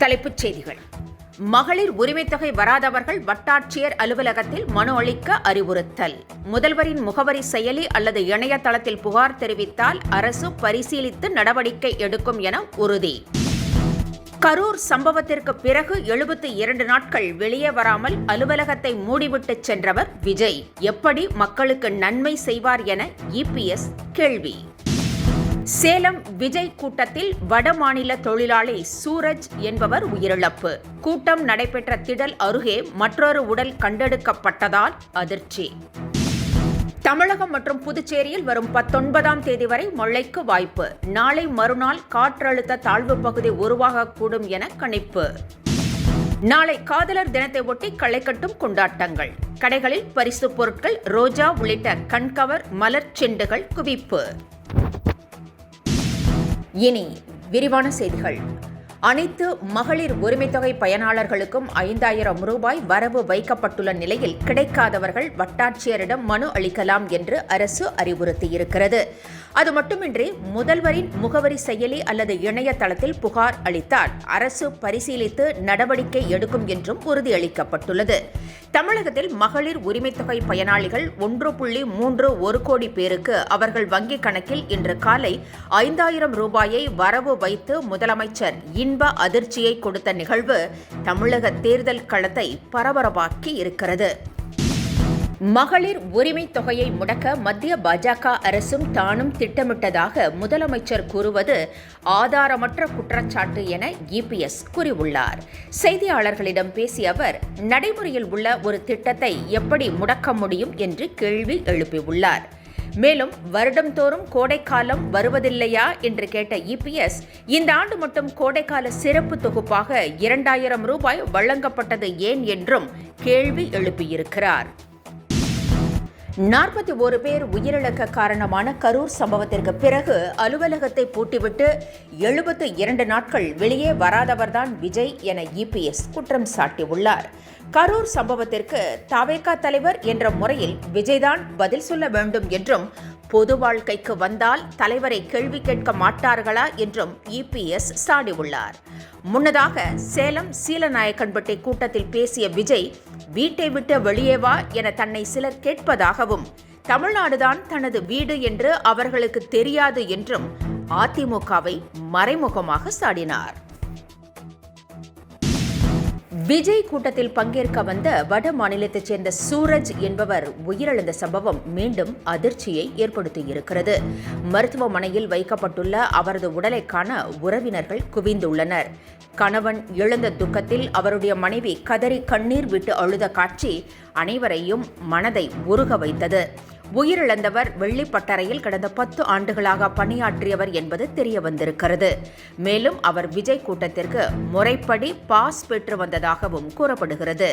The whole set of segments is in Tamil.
தலைப்புச் செய்திகள். மகளிர் உரிமைத் தொகை வராதவர்கள் வட்டாட்சியர் அலுவலகத்தில் மனு அளிக்க அறிவுறுத்தல். முதல்வரின் முகவரி செயலி அல்லது இணையதளத்தில் புகார் தெரிவித்தால் அரசு பரிசீலித்து நடவடிக்கை எடுக்கும் என உறுதி. கரூர் சம்பவத்திற்கு பிறகு 72 நாட்கள் வெளியே வராமல் அலுவலகத்தை மூடிவிட்டு சென்றவர் விஜய் எப்படி மக்களுக்கு நன்மை செய்வார் என இபிஎஸ் கேள்வி. சேலம் விஜய் கூட்டத்தில் வடமாநில தொழிலாளி சூரஜ் என்பவர் உயிரிழப்பு. கூட்டம் நடைபெற்ற திடல் அருகே மற்றொரு உடல் கண்டெடுக்கப்பட்டதால் அதிர்ச்சி. தமிழகம் மற்றும் புதுச்சேரியில் வரும் 19ஆம் தேதி வரை மழைக்கு வாய்ப்பு. நாளை மறுநாள் காற்றழுத்த தாழ்வு பகுதி உருவாகக்கூடும் என கணிப்பு. நாளை காதலர் தினத்தை ஒட்டி களை கட்டும் கொண்டாட்டங்கள். கடைகளில் பரிசுப் பொருட்கள், ரோஜா உள்ளிட்ட கண்கவர் மலர் செண்டுகள் குவிப்பு. இனி விரிவான செய்திகள். அனைத்து மகளிர் உரிமைத் தொகை பயனாளர்களுக்கும் 5000 ரூபாய் வரவு வைக்கப்பட்டுள்ள நிலையில் கிடைக்காதவர்கள் வட்டாட்சியரிடம் மனு அளிக்கலாம் என்று அரசு அறிவுறுத்தியிருக்கிறது. அது மட்டுமின்றி முதல்வரின் முகவரி செயலி அல்லது இணையதளத்தில் புகார் அளித்தால் அரசு பரிசீலித்து நடவடிக்கை எடுக்கும் என்றும் உறுதியளிக்கப்பட்டுள்ளது. தமிழகத்தில் மகளிர் உரிமைத் தொகை பயனாளிகள் 1.31 கோடி பேருக்கு அவர்கள் வங்கிக் கணக்கில் இன்று காலை 5000 ரூபாயை வரவு வைத்து முதலமைச்சர் இன்ப அதிர்ச்சியை கொடுத்த நிகழ்வு தமிழக தேர்தல் களத்தை பரபரப்பாக்கி இருக்கிறது. மகளிர் உரிமைத் தொகையை முடக்க மத்திய பாஜக அரசும் தானும் திட்டமிட்டதாக முதலமைச்சர் கூறுவது ஆதாரமற்ற குற்றச்சாட்டு என இபிஎஸ் கூறியுள்ளார். செய்தியாளர்களிடம் பேசிய அவர் நடைமுறையில் உள்ள ஒரு திட்டத்தை எப்படி முடக்க முடியும் என்று கேள்வி எழுப்பியுள்ளார். மேலும் வருடம்தோறும் கோடைக்காலம் வருவதில்லையா என்று கேட்ட இபிஎஸ் இந்த ஆண்டு மட்டும் கோடைக்கால சிறப்பு தொகுப்பாக 2000 ரூபாய் வழங்கப்பட்டது ஏன் என்றும் கேள்வி எழுப்பியிருக்கிறார். 41 பேர் உயிரிழக்க காரணமான கரூர் சம்பவத்திற்கு பிறகு அலுவலகத்தை பூட்டிவிட்டு 72 நாட்கள் வெளியே வராதவர்தான் விஜய் என இபிஎஸ் குற்றம் சாட்டியுள்ளார். கரூர் சம்பவத்திற்கு தவேகா தலைவர் என்ற முறையில் விஜய்தான் பதில் சொல்ல வேண்டும் என்றும் பொது வாழ்க்கைக்கு வந்தால் தலைவரை கேள்வி கேட்க மாட்டார்களா என்றும் இபிஎஸ் சாடியுள்ளார். முன்னதாக சேலம் சீலநாயக்கன்பட்டி கூட்டத்தில் பேசிய விஜய் வீட்டை விட்டு வெளியே வா என தன்னை சிலர் கேட்பதாகவும் தமிழ்நாடுதான் தனது வீடு என்று அவர்களுக்கு தெரியாது என்றும் அதிமுகவை மறைமுகமாக சாடினார். விஜய் கூட்டத்தில் பங்கேற்க வந்த வட மாநிலத்தைச் சேர்ந்த சூரஜ் என்பவர் உயிரிழந்த சம்பவம் மீண்டும் அதிர்ச்சியை ஏற்படுத்தியிருக்கிறது. மருத்துவமனையில் வைக்கப்பட்டுள்ள அவரது உடலை காண உறவினர்கள் குவிந்துள்ளனர். கணவன் இழந்த துக்கத்தில் அவருடைய மனைவி கதறி கண்ணீர் விட்டு அழுத காட்சி அனைவரையும் மனதை உருக வைத்தது. உயிரிழந்தவர் வெள்ளிப்பட்டறையில் கடந்த 10 ஆண்டுகளாக பணியாற்றியவர் என்பது தெரிய வந்திருக்கிறது. மேலும் அவர் விஜய் கூட்டத்திற்கு முறைப்படி பாஸ் பெற்று வந்ததாகவும் கூறப்படுகிறது.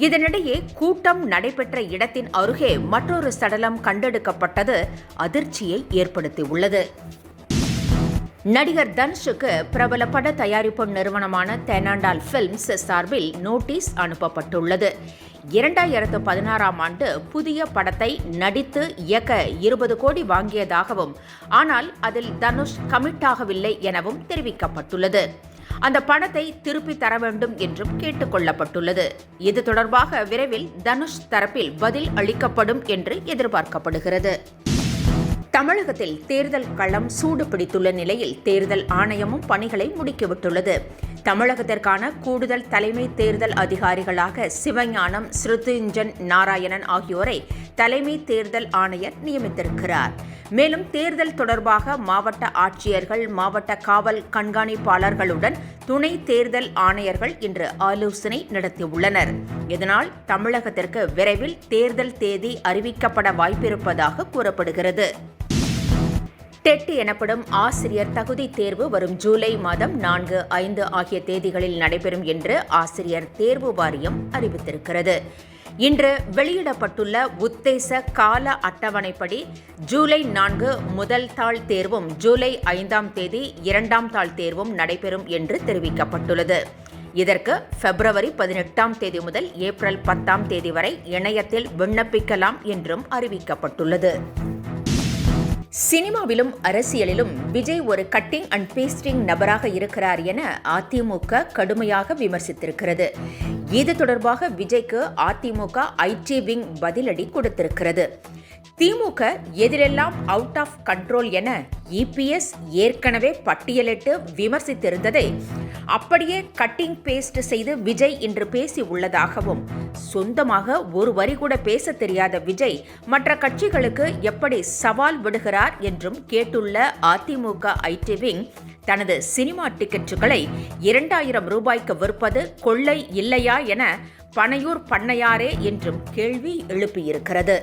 இதனிடையே கூட்டம் நடைபெற்ற இடத்தின் அருகே மற்றொரு சடலம் கண்டெடுக்கப்பட்டது அதிர்ச்சியை ஏற்படுத்தியுள்ளது. நடிகர் தனுஷுக்கு பிரபல பட தயாரிப்பு நிறுவனமான தெனாண்டால் பிலிம்ஸ் சார்பில் நோட்டீஸ் அனுப்பப்பட்டுள்ளது. 2016ஆம் ஆண்டு புதிய படத்தை நடித்து இயக்க 20 கோடி வாங்கியதாகவும் ஆனால் அதில் தனுஷ் கமிட் ஆகவில்லை எனவும் தெரிவிக்கப்பட்டுள்ளது. அந்த பணத்தை திருப்பி தர வேண்டும் என்றும் கேட்டுக் கொள்ளப்பட்டுள்ளது. இது தொடர்பாக விரைவில் தனுஷ் தரப்பில் பதில் அளிக்கப்படும் என்று எதிர்பார்க்கப்படுகிறது. தமிழகத்தில் தேர்தல் களம் சூடு பிடித்துள்ள நிலையில் தேர்தல் ஆணையமும் பணிகளை முடுக்கிவிட்டுள்ளது. தமிழகத்திற்கான கூடுதல் தலைமை தேர்தல் அதிகாரிகளாக சிவஞானம், ஸ்ருதிஞ்சன் நாராயணன் ஆகியோரை தலைமை தேர்தல் ஆணையர் நியமித்திருக்கிறார். மேலும் தேர்தல் தொடர்பாக மாவட்ட ஆட்சியர்கள், மாவட்ட காவல் கண்காணிப்பாளர்களுடன் துணை தேர்தல் ஆணையர்கள் இன்று ஆலோசனை நடத்தியுள்ளனர். இதனால் தமிழகத்திற்கு விரைவில் தேர்தல் தேதி அறிவிக்கப்பட வாய்ப்பிருப்பதாக கூறப்படுகிறது. டெட் எனப்படும் ஆசிரியர் தகுதி தேர்வு வரும் ஜூலை மாதம் 4, 5 ஆகிய தேதிகளில் நடைபெறும் என்று ஆசிரியர் தேர்வு வாரியம் அறிவித்திருக்கிறது. இன்று வெளியிடப்பட்டுள்ள உத்தேச கால அட்டவணைப்படி ஜூலை 4 முதல் தாள் தேர்வும் ஜூலை 5ஆம் தேதி 2ஆம் தாள் தேர்வும் நடைபெறும் என்று தெரிவிக்கப்பட்டுள்ளது. இதற்கு பிப்ரவரி 18ஆம் தேதி முதல் ஏப்ரல் 10ஆம் தேதி வரை இணையத்தில் விண்ணப்பிக்கலாம் என்றும் அறிவிக்கப்பட்டுள்ளது. சினிமாவிலும் அரசியலிலும் விஜய் ஒரு கட்டிங் அண்ட் பேஸ்டிங் நபராக இருக்கிறார் என அதிமுக கடுமையாக விமர்சித்திருக்கிறது. இது தொடர்பாக விஜய்க்கு அதிமுக ஐடி விங் பதிலடி கொடுத்திருக்கிறது. திமுக எதிரெல்லாம் அவுட் ஆஃப் கண்ட்ரோல் என இபிஎஸ் ஏற்கனவே பட்டியலிட்டு விமர்சித்திருந்ததை அப்படியே கட்டிங் பேஸ்ட் செய்து விஜய் இன்று பேசி உள்ளதாகவும், சொந்தமாக ஒரு வரி கூட பேச தெரியாத விஜய் மற்ற கட்சிகளுக்கு எப்படி சவால் விடுகிறார் என்றும் கேட்டுள்ள அதிமுக ஐடி விங் தனது சினிமா டிக்கெட்டுகளை 2000 ரூபாய்க்கு விற்பது கொள்ளை இல்லையா என பனையூர் பண்ணையாரே என்றும் கேள்வி எழுப்பியிருக்கிறது.